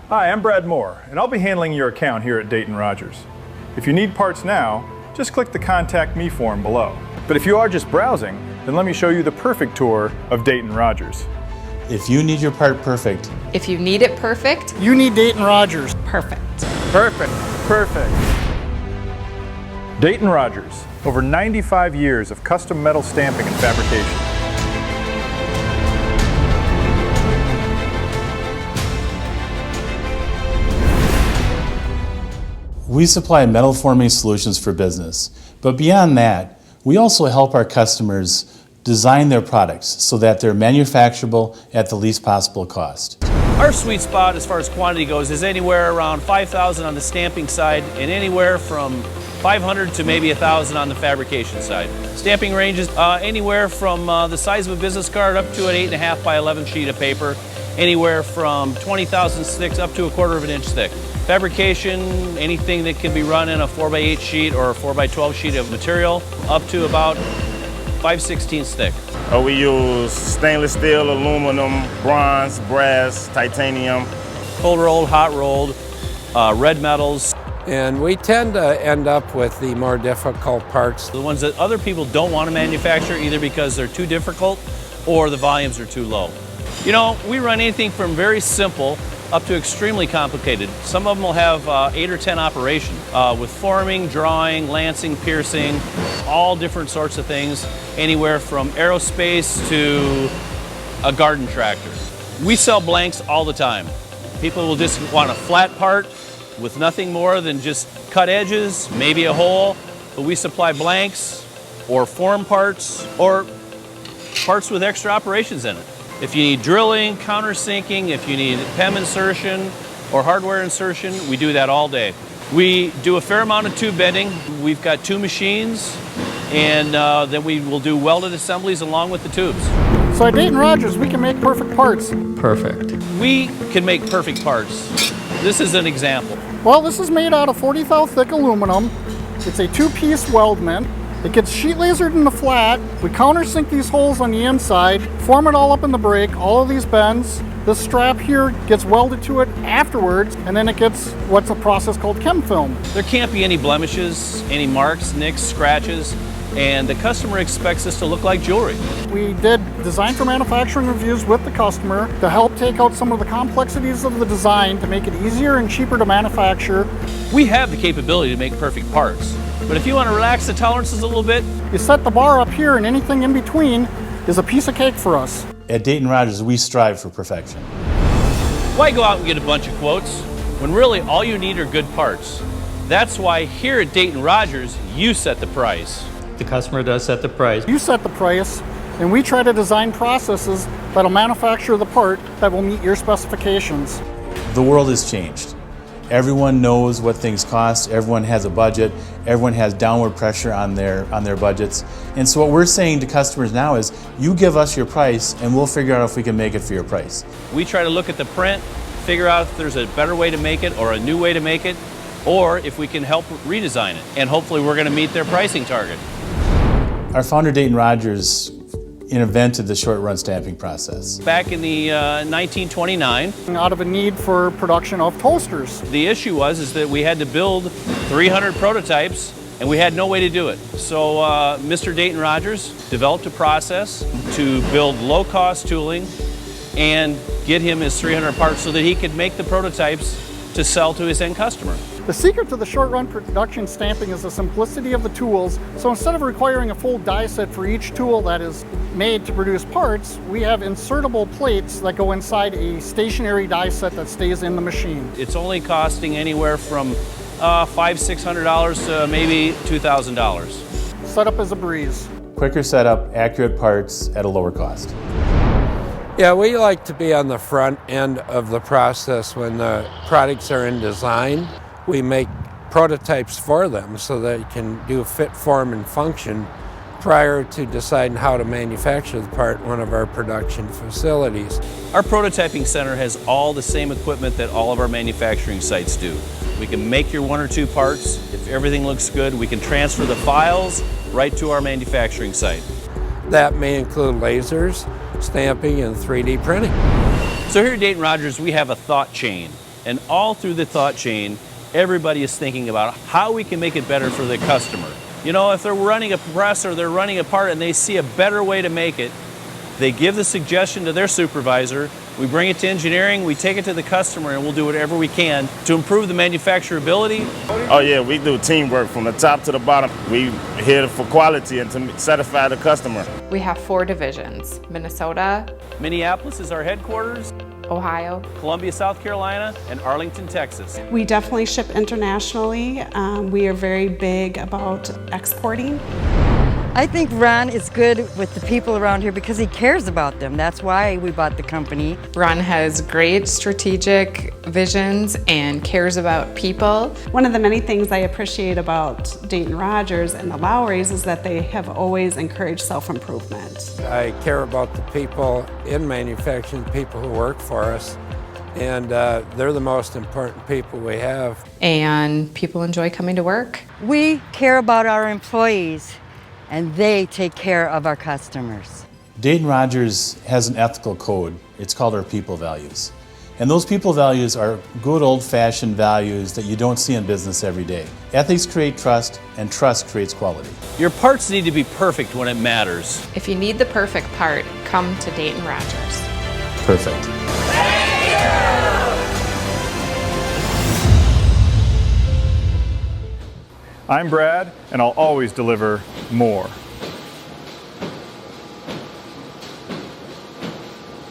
Hi, I'm Brad Moore, and I'll be handling your account here at Dayton Rogers. If you need parts now, just click the Contact Me form below. But if you are just browsing, then let me show you the perfect tour of Dayton Rogers. If you need your part perfect. If you need it perfect. You need Dayton Rogers. Perfect. Perfect. Perfect. Dayton Rogers, over 95 years of custom metal stamping and fabrication. We supply metal forming solutions for business, but beyond that, we also help our customers design their products so that they're manufacturable at the least possible cost. Our sweet spot as far as quantity goes is anywhere around 5,000 on the stamping side and anywhere from 500 to maybe 1,000 on the fabrication side. Stamping ranges anywhere from the size of a business card up to an 8.5 by 11 sheet of paper, anywhere from 20,000 sticks up to a 1/4 inch thick. Fabrication, anything that can be run in a 4x8 sheet or a 4x12 sheet of material, up to about 5/16 thick. We use stainless steel, aluminum, bronze, brass, titanium. Cold rolled, hot rolled, red metals. And we tend to end up with the more difficult parts. The ones that other people don't want to manufacture either because they're too difficult or the volumes are too low. You know, we run anything from very simple up to extremely complicated. Some of them will have 8 or 10 operations with forming, drawing, lancing, piercing, all different sorts of things, anywhere from aerospace to a garden tractor. We sell blanks all the time. People will just want a flat part with nothing more than just cut edges, maybe a hole, but we supply blanks or form parts or parts with extra operations in it. If you need drilling, countersinking, if you need PEM insertion or hardware insertion, we do that all day. We do a fair amount of tube bending. We've got 2 machines, and then we will do welded assemblies along with the tubes. So at Dayton Rogers, we can make perfect parts. Perfect. We can make perfect parts. This is an example. Well, this is made out of 40 thou thick aluminum. It's a 2-piece weldment. It gets sheet lasered in the flat. We countersink these holes on the inside, form it all up in the brake, all of these bends. This strap here gets welded to it afterwards, and then it gets what's a process called Chem film. There can't be any blemishes, any marks, nicks, scratches, and the customer expects us to look like jewelry. We did design for manufacturing reviews with the customer to help take out some of the complexities of the design to make it easier and cheaper to manufacture. We have the capability to make perfect parts, but if you want to relax the tolerances a little bit, you set the bar up here, and anything in between is a piece of cake for us. At Dayton Rogers, we strive for perfection. Why go out and get a bunch of quotes when really all you need are good parts? That's why here at Dayton Rogers, you set the price. The customer does set the price. You set the price, and we try to design processes that'll manufacture the part that will meet your specifications. The world has changed. Everyone knows what things cost, everyone has a budget, everyone has downward pressure on their budgets. And so what we're saying to customers now is, you give us your price and we'll figure out if we can make it for your price. We try to look at the print, figure out if there's a better way to make it or a new way to make it, or if we can help redesign it. And hopefully we're going to meet their pricing target. Our founder, Dayton Rogers, invented the short run stamping process. Back in the 1929. Out of a need for production of toasters. The issue was that we had to build 300 prototypes and we had no way to do it. So Mr. Dayton Rogers developed a process to build low-cost tooling and get him his 300 parts so that he could make the prototypes to sell to his end customer. The secret to the short-run production stamping is the simplicity of the tools. So instead of requiring a full die set for each tool that is made to produce parts, we have insertable plates that go inside a stationary die set that stays in the machine. It's only costing anywhere from $500–600 to maybe $2,000. Setup is a breeze. Quicker setup, accurate parts at a lower cost. Yeah, we like to be on the front end of the process when the products are in design. We make prototypes for them so they can do fit, form, and function prior to deciding how to manufacture the part in one of our production facilities. Our prototyping center has all the same equipment that all of our manufacturing sites do. We can make your 1 or 2 parts. If everything looks good, we can transfer the files right to our manufacturing site. That may include lasers, stamping, and 3D printing. So here at Dayton Rogers, we have a thought chain. And all through the thought chain, everybody is thinking about how we can make it better for the customer. You know, if they're running a press or they're running a part and they see a better way to make it, they give the suggestion to their supervisor, we bring it to engineering, we take it to the customer, and we'll do whatever we can to improve the manufacturability. Oh yeah, we do teamwork from the top to the bottom. We here for quality and to satisfy the customer. We have 4 divisions: Minnesota, Minneapolis is our headquarters, Ohio, Columbia, South Carolina, and Arlington, Texas. We definitely ship internationally. We are very big about exporting. I think Ron is good with the people around here because he cares about them. That's why we bought the company. Ron has great strategic visions and cares about people. One of the many things I appreciate about Dayton Rogers and the Lowrys is that they have always encouraged self-improvement. I care about the people in manufacturing, the people who work for us, and they're the most important people we have. And people enjoy coming to work. We care about our employees, and they take care of our customers. Dayton Rogers has an ethical code. It's called our people values. And those people values are good old-fashioned values that you don't see in business every day. Ethics create trust, and trust creates quality. Your parts need to be perfect when it matters. If you need the perfect part, come to Dayton Rogers. Perfect. I'm Brad, and I'll always deliver more.